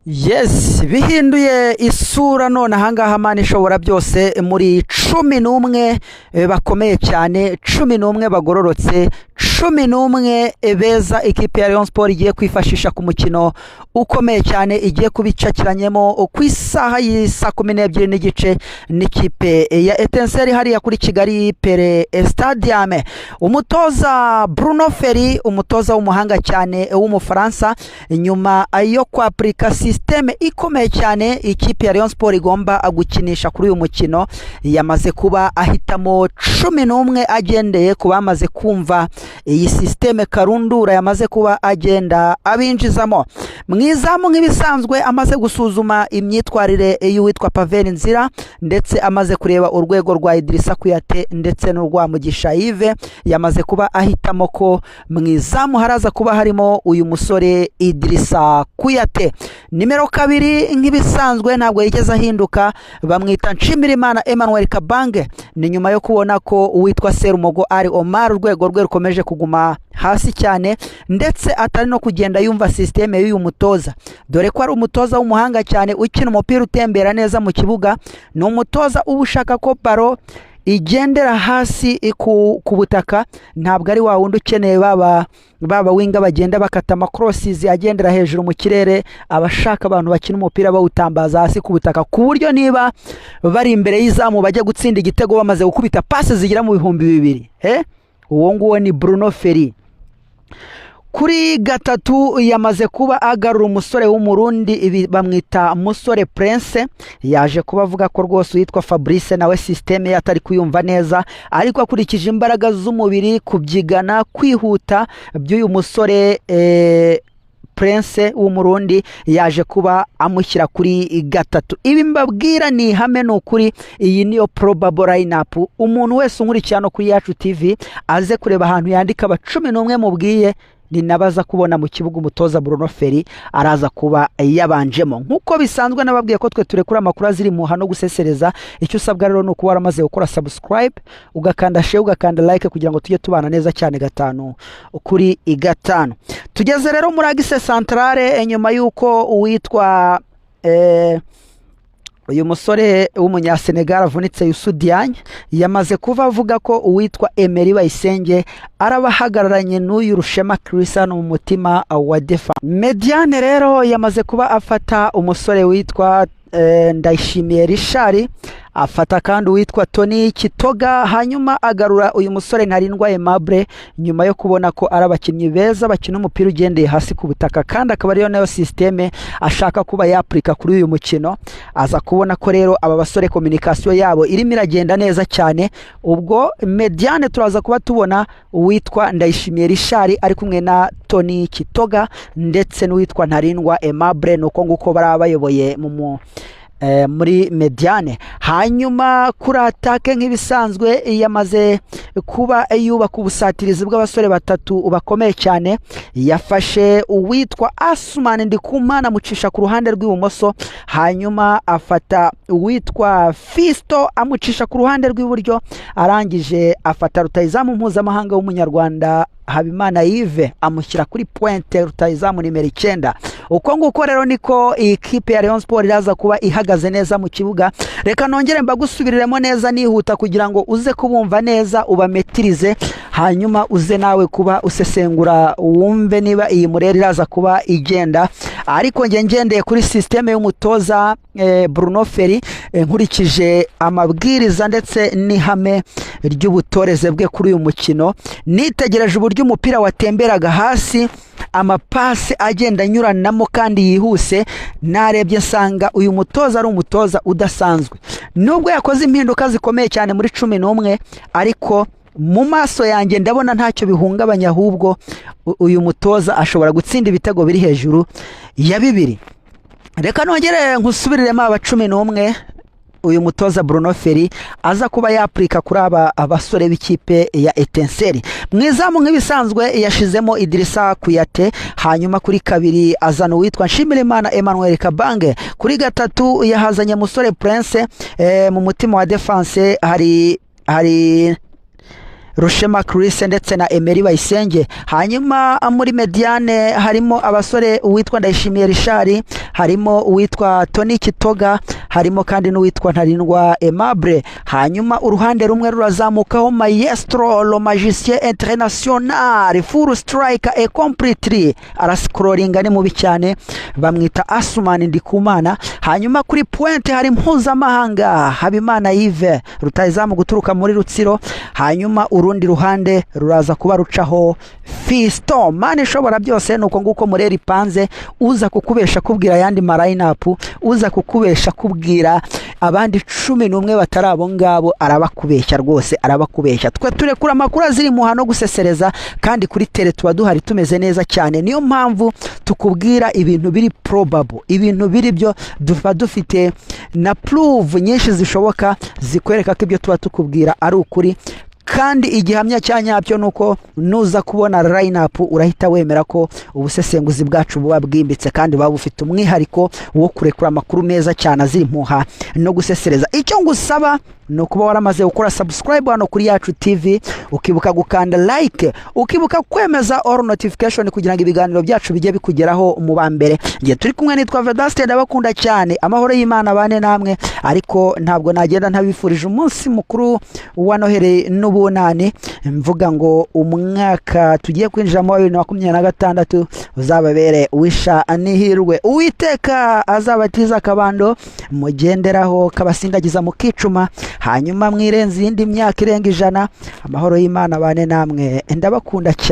Yes, bihinduye isura none ahangaha Mana ishobora byose muri 11 bakomeye cyane, 11 bagororotse, 11 beza ikipe ya Rayon Sport igiye kwifashisha ku mukino ukomeye cyane, igiye kubicakiranyemo ku isaha y'isa 12 n'igice n'ikipe ya Etincelles hariya kuri Kigali Pele Stadium. Umutoza Bruno Ferry, umutoza w'umuhanga cyane w'umufaransa, nyuma yo kwaplika systeme ikomeye cyane ikipe ya Rayon Sport igomba gukinisha kuri uyu mukino, yamaze kuba ahitamo 11 agendeye ku bamaze kumva iyi systeme karundura, yamaze kuba agenda abinjizamo mwizamu nk'ibisanzwe, amaze gusuzuma imyitwarire y'uwitwa Pavel Nzira ndetse amaze kureba urwego rwa Idrissa Kuyate ndetse n'urwa Mugisha Yves, yamaze kuba ahitamo ko mwizamu haraza kuba harimo uyu musore Idrissa Kuyate. Nimero 2 nk'ibisanzwe ntabwo yigeze ahinduka, bamwita Nshimirimana Emmanuel Kabange, ni nyuma yo kubona ko uwitwa Serumogo Ali Omar urwego rwe rukomeje kuguma hasi cyane ndetse atari no kugenda yumva systeme y'uyu mutoza, dore ko ari umutoza w'umuhanga cyane ukina umupira utembera neza mu kibuga, ni umutoza ubushaka ko baro igendera hasi ku butaka, ntabwo ari wa wundi ukeneye baba winga bagenda bakata macrosses agendera hejuru mu kirere, abashaka abantu bakina umupira bawutambaza hasi ku butaka, ku buryo niba bari imbere y'izamu bajya gutsinda igitego bamaze gukubita passe zigira mu 2000. Uwo nguwo ni Bruno Ferry. Kuri 3 yamaze kuba agarura umusore w'umurundi bamwita Musore Prince, yaje kuba avuga ko rwose yitwa Fabrice nawe systeme yatari kuyumva neza, ariko akurikije imbaraga z'umubiri, kubyigana, kwihuta by'uyu musore Prince w'umurundi, yaje kuba amushyira kuri 3. Ibi mbabwira ni hame n'ukuri, iyi niyo probable lineup. Umuntu wese unkurikira no kuri Yacu TV aze kureba ahantu yandika aba 11 mubwiye, ninabaza kubona mu kibuga umutoza Bruno Ferry araza kuba yabanjemo. Nkuko bisanzwe nababwiye ko twe turekura amakuru aziri mu hano gusesereza, icyo usabwa rero no kuba waramaze gukora subscribe, ugakanda share, ugakanda like kugira ngo tujye tubana neza cyane 5 kuri 5. Tugeze rero muri Agise Centrale, nyuma yuko uwitwa uyu musore w'umunyasenegal avunitse Youssou Diagne, yamaze kuva avuga ko uwitwa Emery Bayisenge arabahagararanye n'uyu Rushema Christian mu mutima wa Defa. Mediane rero yamaze kuba afata umusore witwa Ndayishimiye Richard, afata kandi witwa Tony Kitoga, hanyuma agarura uyu musore Ntarindwa Aimable, nyuma yo kubona ko arabakinnyi beza bakina umupira ugendeye hasi ku butaka, kandi akaba ariyo nayo systeme ashaka kuba yaplika kuri uyu mukino. Aza kubona ko rero aba basore communication yabo irimo iragenda neza cyane, ubwo Mediane turaza kuba tubona uwitwa Ndayishimiye Richard ari kumwe na Tony Kitoga ndetse n'uwitwa Ntarindwa Aimable, nuko nguko barabayoboye muri Mediane. Hanyuma kuri atake nk'ibisanzwe yamaze kuba yubaka ubusatirizi bw'abasore 3 bakomeye cyane, yafashe uwitwa Asuman Ndikumana amucisha ku ruhande rw'ibumoso, hanyuma afata uwitwa Fisto amucisha ku ruhande rw'iburyo, arangije afata rutayizamu mpuzamahanga w'umunyarwanda Habimana Yves amushyira kuri pointe rutayizamu nimero 9. Uko nguko rero niko ikipe ya Rayon Sport iraza kuba ihagaze neza mu kibuga. Reka nongere mbagusubiriremo neza nihuta kugira ngo uze kubumva neza, ubametirize, hanyuma uze nawe kuba usesengura wumve niba iyi mureri iraza kuba igenda. Ariko ngendeye kuri systeme y'umutoza Bruno Ferry, nkurikije amabwiriza ndetse n'ihame ry'ubutoreze bwe kuri uyu mukino, nitegereje uburyo umupira watemberaga hasi, amapasi agenda anyuranamo kandi yihuse, narebye nsanga uyu mutoza ari umutoza udasanzwe. Nubwo yakoze impinduka zikomeye cyane muri 11, ariko mu maso yanjye ndabona ntacyo bihungabanya, ahubwo uyu mutoza ashobora gutsinda ibitego biri hejuru ya 2. Reka nongere nkusubiriremo aba 11 uyu mutoza Bruno Ferry aza kuba yaplika kuri aba abasore b'ikipe ya Etincelles. Mwizamu nk'ibisanzwe yashizemo Idrissa Kuyate, hanyuma kuri 2 azana uwitwa Nshimirimana Emmanuel Kabange, kuri 3 yahazanye Musore Prince, mu mutima wa defense hari Rushema Chris ndetse na Emery Bayisenge. Hanyuma muri mediane harimo abasore uwitwa Ndayishimiye Richard, harimo uwitwa Tony Kitoga, harimo kandi n'uwitwa Ntarindwa Aimable. Hanyuma uruhande rumwe rurazamukaho Maestro le magicien international full striker et completely arascrollinga ni mubi cyane bamwita Asuman Ndikumana. Hanyuma kuri pointe hari mpuzamahanga Habimana Yves rutayizamu guturuka muri Rutsiro. Hanyuma urundi ruhande ruraza kuba rucaho Fisto Manishobora byose nuko nguko Mureri Panze uza kukubesha kubwira yandi line-up, uza kukubesha kubwira abandi 11 batarabo ngabo arabakubeshya rwose arabakubeshya. Twe turekura amakuru aziri muhano gusesereza kandi kuri tele tuba duhari tumeze neza cyane. Niyo mpamvu tukubwira ibintu biri probable, ibintu biri byo dufa dufite na proof nyinshi zishoboka zikwereka ko ibyo tuba tukubwira ari ukuri. Kandi igihamya cyanyabyo nuko nuza kubona line-up urahita wemera ko ubusesenguzi bwacu buba bwimbitse kandi baba bufite umwihariko wo kurekura amakuru meza cyane aziri muha no gusesereza. Icyo ngusaba no kuba waramaze gukora subscribe hano kuri Yacu TV, ukibuka gukanda like, ukibuka kwemeza all notification kugira ngo ibiganiro byacu bijye bikugeraho mu bambere. Ngiye turi kumwe nitwa Vedaste ndabakunda cyane, amahoro y'Imana bane namwe. Ariko ntabwo nagenda ntabifurije umunsi mukuru wa Noheli n'ubunani, mvuga ngo umwaka tugiye kwinjira mu 2026 uzababere wisha nihirwe. Uwiteka azabatiza akabando mugenderaho kabasindagiza mukicuma, hanyuma mwirenze indi myaka irenga 100. Amahoro y'Imana bane namwe ndabakunda cyane.